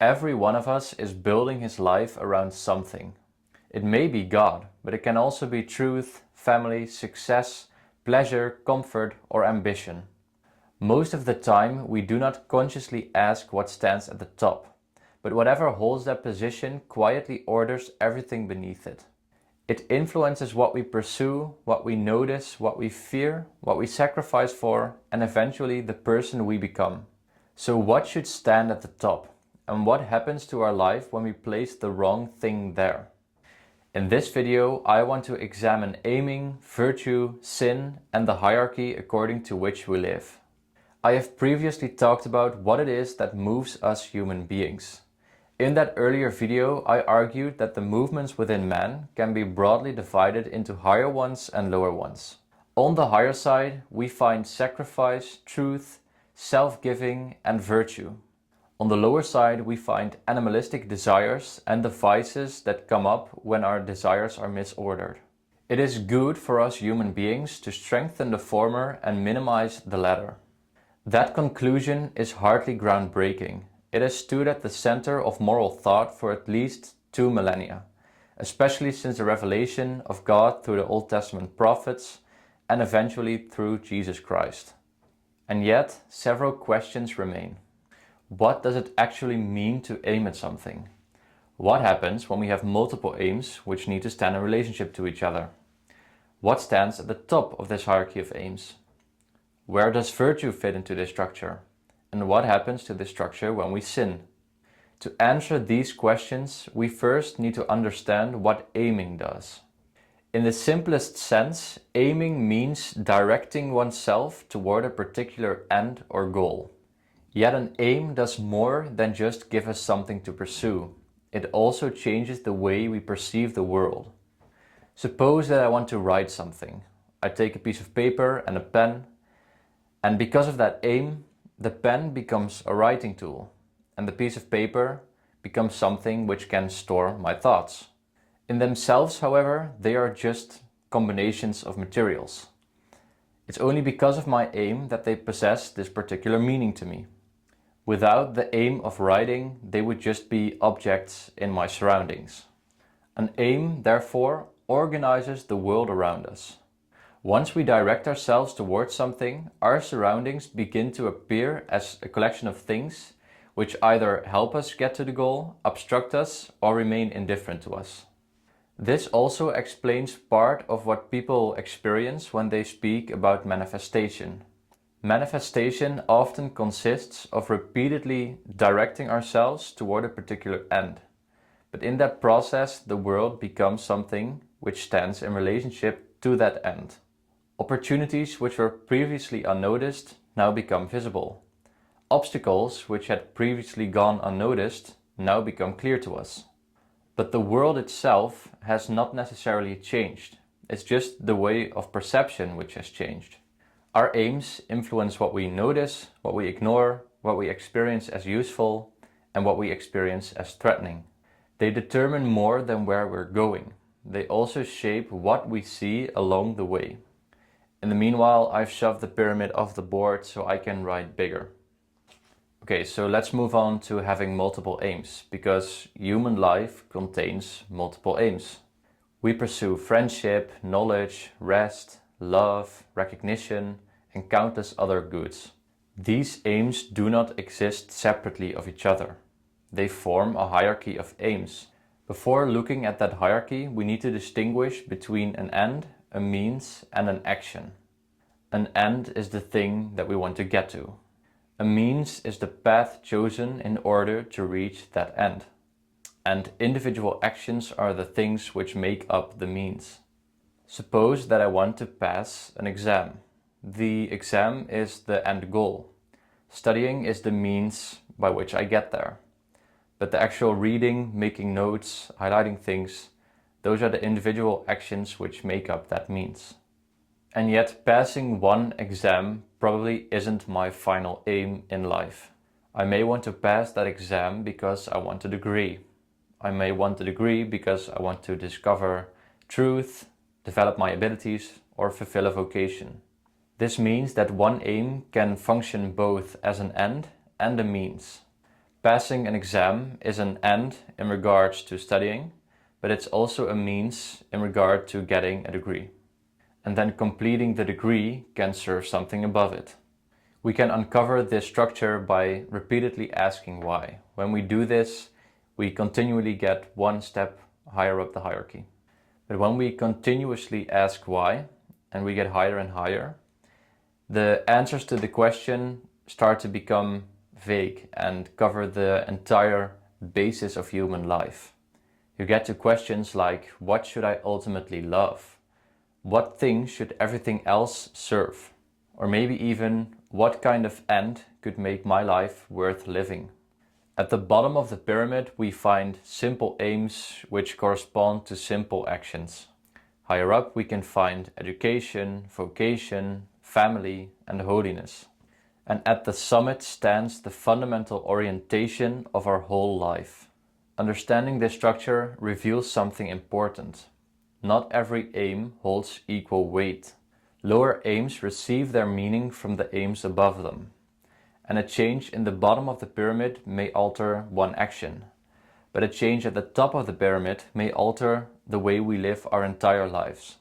Every one of us is building his life around something. It may be God, but it can also be truth, family, success, pleasure, comfort, or ambition. Most of the time, we do not consciously ask what stands at the top, but whatever holds that position quietly orders everything beneath it. It influences what we pursue, what we notice, what we fear, what we sacrifice for, and eventually the person we become. So what should stand at the top? And what happens to our life when we place the wrong thing there? In this video, I want to examine aiming, virtue, sin, and the hierarchy according to which we live. I have previously talked about what it is that moves us human beings. In that earlier video, I argued that the movements within man can be broadly divided into higher ones and lower ones. On the higher side, we find sacrifice, truth, self-giving, and virtue. On the lower side, we find animalistic desires and the vices that come up when our desires are misordered. It is good for us human beings to strengthen the former and minimize the latter. That conclusion is hardly groundbreaking. It has stood at the center of moral thought for at least 2 millennia, especially since the revelation of God through the Old Testament prophets and eventually through Jesus Christ. And yet, several questions remain. What does it actually mean to aim at something? What happens when we have multiple aims which need to stand in relationship to each other? What stands at the top of this hierarchy of aims? Where does virtue fit into this structure? And what happens to this structure when we sin? To answer these questions, we first need to understand what aiming does. In the simplest sense, aiming means directing oneself toward a particular end or goal. Yet an aim does more than just give us something to pursue. It also changes the way we perceive the world. Suppose that I want to write something. I take a piece of paper and a pen, and because of that aim, the pen becomes a writing tool, and the piece of paper becomes something which can store my thoughts. In themselves, however, they are just combinations of materials. It's only because of my aim that they possess this particular meaning to me. Without the aim of writing, they would just be objects in my surroundings. An aim, therefore, organizes the world around us. Once we direct ourselves towards something, our surroundings begin to appear as a collection of things which either help us get to the goal, obstruct us, or remain indifferent to us. This also explains part of what people experience when they speak about manifestation. Manifestation often consists of repeatedly directing ourselves toward a particular end. But in that process, the world becomes something which stands in relationship to that end. Opportunities which were previously unnoticed now become visible. Obstacles which had previously gone unnoticed now become clear to us. But the world itself has not necessarily changed. It's just the way of perception which has changed. Our aims influence what we notice, what we ignore, what we experience as useful, and what we experience as threatening. They determine more than where we're going. They also shape what we see along the way. In the meanwhile, I've shoved the pyramid off the board so I can write bigger. Okay, so let's move on to having multiple aims, because human life contains multiple aims. We pursue friendship, knowledge, rest, love, recognition, and countless other goods. These aims do not exist separately of each other. They form a hierarchy of aims. Before looking at that hierarchy, we need to distinguish between an end, a means, and an action. An end is the thing that we want to get to. A means is the path chosen in order to reach that end. And individual actions are the things which make up the means. Suppose that I want to pass an exam. The exam is the end goal. Studying is the means by which I get there. But the actual reading, making notes, highlighting things, those are the individual actions which make up that means. And yet passing one exam probably isn't my final aim in life. I may want to pass that exam because I want a degree. I may want a degree because I want to discover truth, develop my abilities, or fulfill a vocation. This means that one aim can function both as an end and a means. Passing an exam is an end in regards to studying, but it's also a means in regard to getting a degree. And then completing the degree can serve something above it. We can uncover this structure by repeatedly asking why. When we do this, we continually get one step higher up the hierarchy. But when we continuously ask why, and we get higher and higher, the answers to the question start to become vague and cover the entire basis of human life. You get to questions like, what should I ultimately love? What thing should everything else serve? Or maybe even, what kind of end could make my life worth living? At the bottom of the pyramid, we find simple aims which correspond to simple actions. Higher up, we can find education, vocation, family, and holiness. And at the summit stands the fundamental orientation of our whole life. Understanding this structure reveals something important. Not every aim holds equal weight. Lower aims receive their meaning from the aims above them. And a change in the bottom of the pyramid may alter one action, but a change at the top of the pyramid may alter the way we live our entire lives.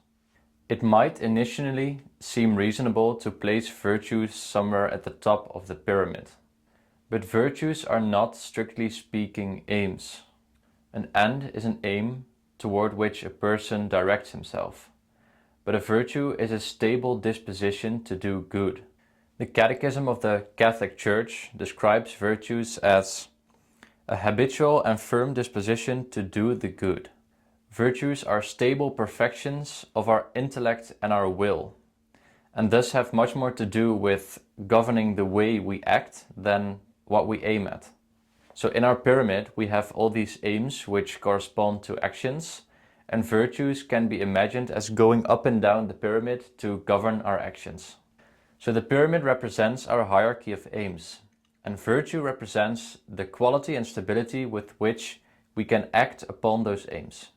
It might initially seem reasonable to place virtues somewhere at the top of the pyramid, but virtues are not, strictly speaking, aims. An end is an aim toward which a person directs himself, but a virtue is a stable disposition to do good. The Catechism of the Catholic Church describes virtues as a habitual and firm disposition to do the good. Virtues are stable perfections of our intellect and our will, and thus have much more to do with governing the way we act than what we aim at. So in our pyramid, we have all these aims which correspond to actions, and virtues can be imagined as going up and down the pyramid to govern our actions. So the pyramid represents our hierarchy of aims, and virtue represents the quality and stability with which we can act upon those aims.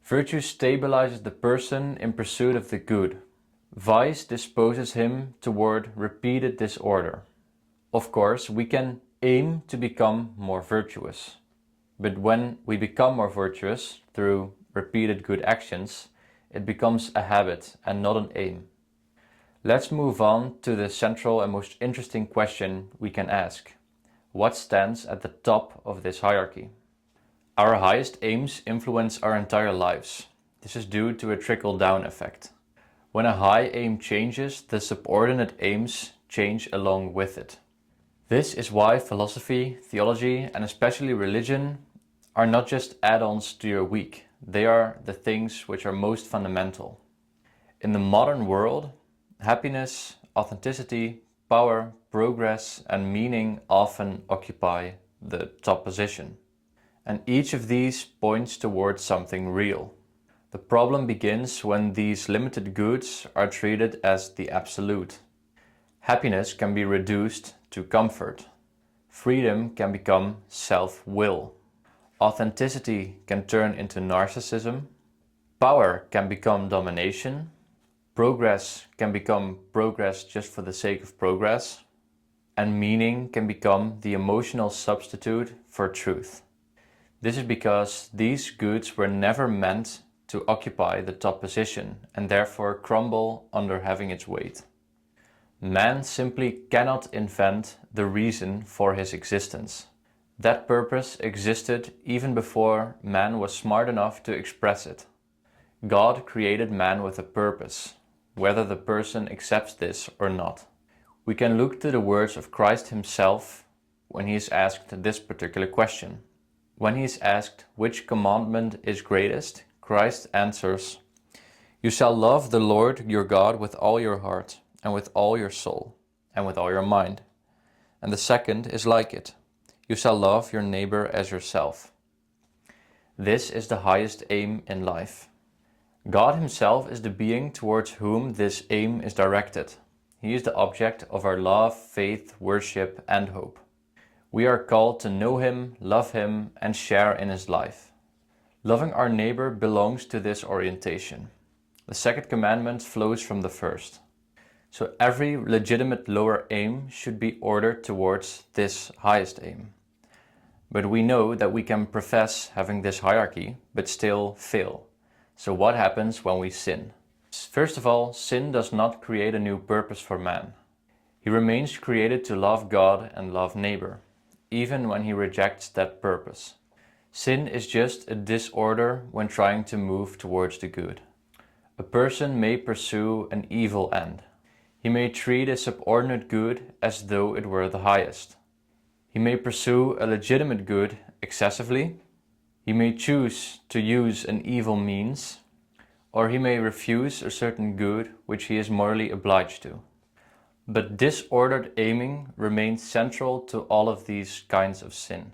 Virtue stabilizes the person in pursuit of the good. Vice disposes him toward repeated disorder. Of course, we can aim to become more virtuous, but when we become more virtuous through repeated good actions, it becomes a habit and not an aim. Let's move on to the central and most interesting question we can ask. What stands at the top of this hierarchy? Our highest aims influence our entire lives. This is due to a trickle-down effect. When a high aim changes, the subordinate aims change along with it. This is why philosophy, theology, and especially religion are not just add-ons to your week. They are the things which are most fundamental. In the modern world, happiness, authenticity, power, progress, and meaning often occupy the top position. And each of these points towards something real. The problem begins when these limited goods are treated as the absolute. Happiness can be reduced to comfort. Freedom can become self-will. Authenticity can turn into narcissism. Power can become domination. Progress can become progress just for the sake of progress. And meaning can become the emotional substitute for truth. This is because these goods were never meant to occupy the top position and therefore crumble under having its weight. Man simply cannot invent the reason for his existence. That purpose existed even before man was smart enough to express it. God created man with a purpose, whether the person accepts this or not. We can look to the words of Christ himself when he is asked this particular question. When he is asked which commandment is greatest, Christ answers, "You shall love the Lord your God with all your heart, and with all your soul, and with all your mind. And the second is like it. You shall love your neighbor as yourself." This is the highest aim in life. God himself is the being towards whom this aim is directed. He is the object of our love, faith, worship, and hope. We are called to know him, love him, and share in his life. Loving our neighbor belongs to this orientation. The second commandment flows from the first. So every legitimate lower aim should be ordered towards this highest aim. But we know that we can profess having this hierarchy, but still fail. So what happens when we sin? First of all, sin does not create a new purpose for man. He remains created to love God and love neighbor, even when he rejects that purpose. Sin is just a disorder when trying to move towards the good. A person may pursue an evil end. He may treat a subordinate good as though it were the highest. He may pursue a legitimate good excessively. He may choose to use an evil means, or he may refuse a certain good which he is morally obliged to. But disordered aiming remains central to all of these kinds of sin.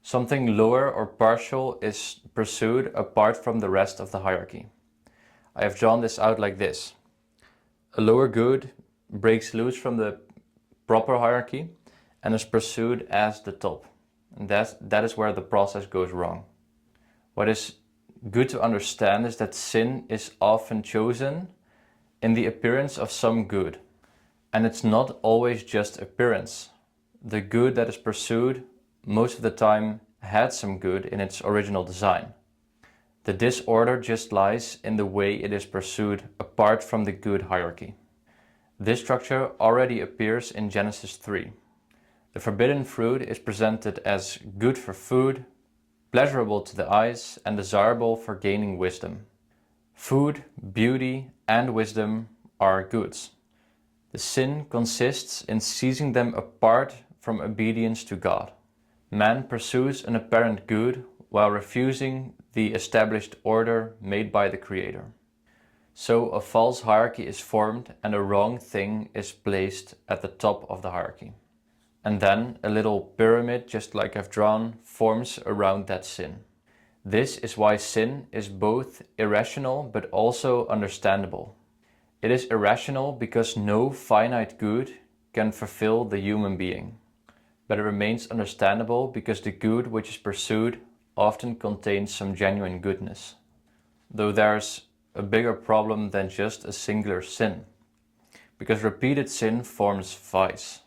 Something lower or partial is pursued apart from the rest of the hierarchy. I have drawn this out like this. A lower good breaks loose from the proper hierarchy and is pursued as the top. And that is where the process goes wrong. What is good to understand is that sin is often chosen in the appearance of some good. And it's not always just appearance. The good that is pursued most of the time had some good in its original design. The disorder just lies in the way it is pursued apart from the good hierarchy. This structure already appears in Genesis 3. The forbidden fruit is presented as good for food, pleasurable to the eyes, and desirable for gaining wisdom. Food, beauty, and wisdom are goods. The sin consists in seizing them apart from obedience to God. Man pursues an apparent good while refusing the established order made by the Creator. So a false hierarchy is formed and a wrong thing is placed at the top of the hierarchy. And then a little pyramid, just like I've drawn, forms around that sin. This is why sin is both irrational but also understandable. It is irrational because no finite good can fulfill the human being. But it remains understandable because the good which is pursued often contains some genuine goodness. Though there's a bigger problem than just a singular sin. Because repeated sin forms vice.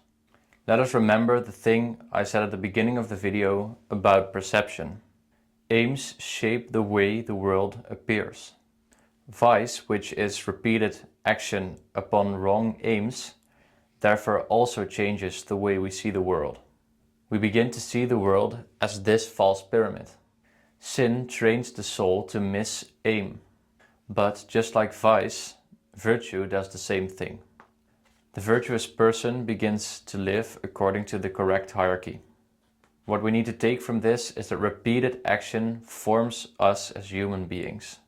Let us remember the thing I said at the beginning of the video about perception. Aims shape the way the world appears. Vice, which is repeated action upon wrong aims, therefore also changes the way we see the world. We begin to see the world as this false pyramid. Sin trains the soul to miss aim. But just like vice, virtue does the same thing. The virtuous person begins to live according to the correct hierarchy. What we need to take from this is that repeated action forms us as human beings.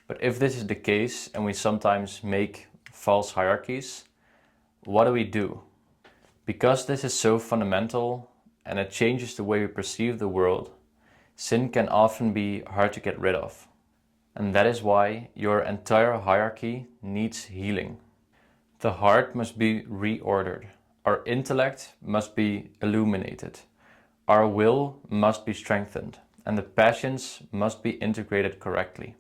But if this is the case and we sometimes make false hierarchies, what do we do? Because this is so fundamental and it changes the way we perceive the world, sin can often be hard to get rid of. And that is why your entire hierarchy needs healing. The heart must be reordered. Our intellect must be illuminated. Our will must be strengthened. And the passions must be integrated correctly.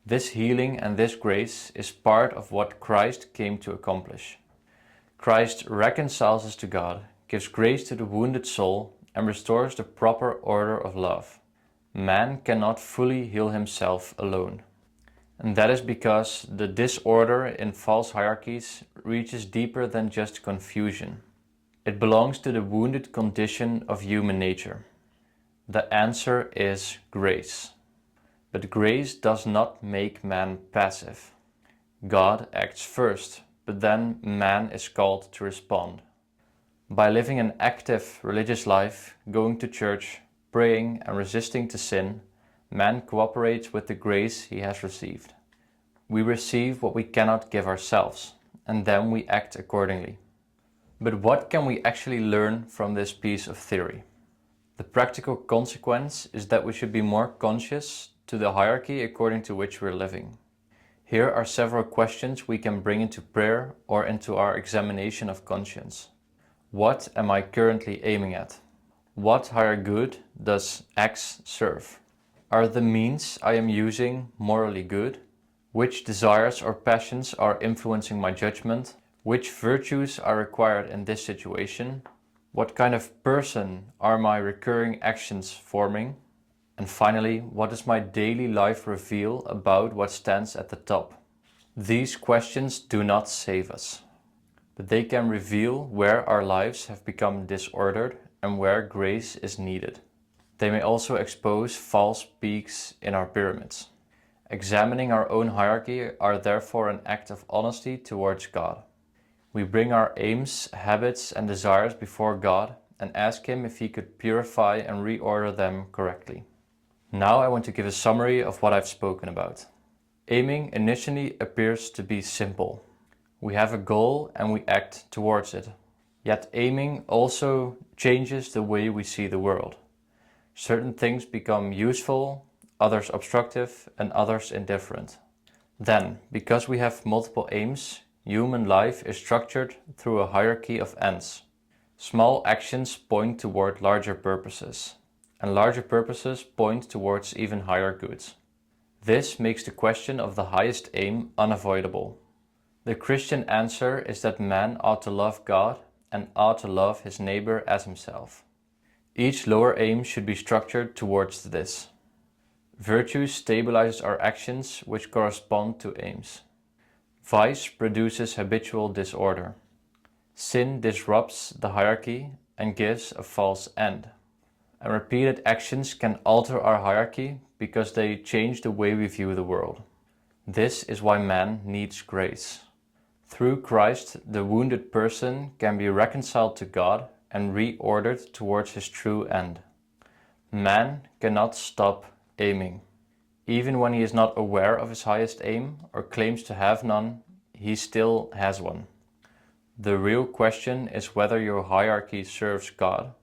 This healing and this grace is part of what Christ came to accomplish. Christ reconciles us to God, gives grace to the wounded soul, and restores the proper order of love. Man cannot fully heal himself alone. And that is because the disorder in false hierarchies reaches deeper than just confusion. It belongs to the wounded condition of human nature. The answer is grace. But grace does not make man passive. God acts first, but then man is called to respond. By living an active religious life, going to church, praying and resisting to sin, man cooperates with the grace he has received. We receive what we cannot give ourselves, and then we act accordingly. But what can we actually learn from this piece of theory? The practical consequence is that we should be more conscious to the hierarchy according to which we're living. Here are several questions we can bring into prayer or into our examination of conscience. What am I currently aiming at? What higher good does X serve? Are the means I am using morally good? Which desires or passions are influencing my judgment? Which virtues are required in this situation? What kind of person are my recurring actions forming? And finally, what does my daily life reveal about what stands at the top? These questions do not save us, but they can reveal where our lives have become disordered and where grace is needed. They may also expose false peaks in our pyramids. Examining our own hierarchy are therefore an act of honesty towards God. We bring our aims, habits, and desires before God and ask Him if He could purify and reorder them correctly. Now I want to give a summary of what I've spoken about. Aiming initially appears to be simple. We have a goal and we act towards it. Yet aiming also changes the way we see the world. Certain things become useful, others obstructive, and others indifferent. Then, because we have multiple aims, human life is structured through a hierarchy of ends. Small actions point toward larger purposes, and larger purposes point towards even higher goods. This makes the question of the highest aim unavoidable. The Christian answer is that man ought to love God and ought to love his neighbor as himself. Each lower aim should be structured towards this. Virtue stabilizes our actions which correspond to aims. Vice produces habitual disorder. Sin disrupts the hierarchy and gives a false end. And repeated actions can alter our hierarchy because they change the way we view the world. This is why man needs grace. Through Christ, the wounded person can be reconciled to God and reordered towards his true end. Man cannot stop aiming. Even when he is not aware of his highest aim or claims to have none, he still has one. The real question is whether your hierarchy serves God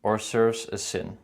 or serves a sin.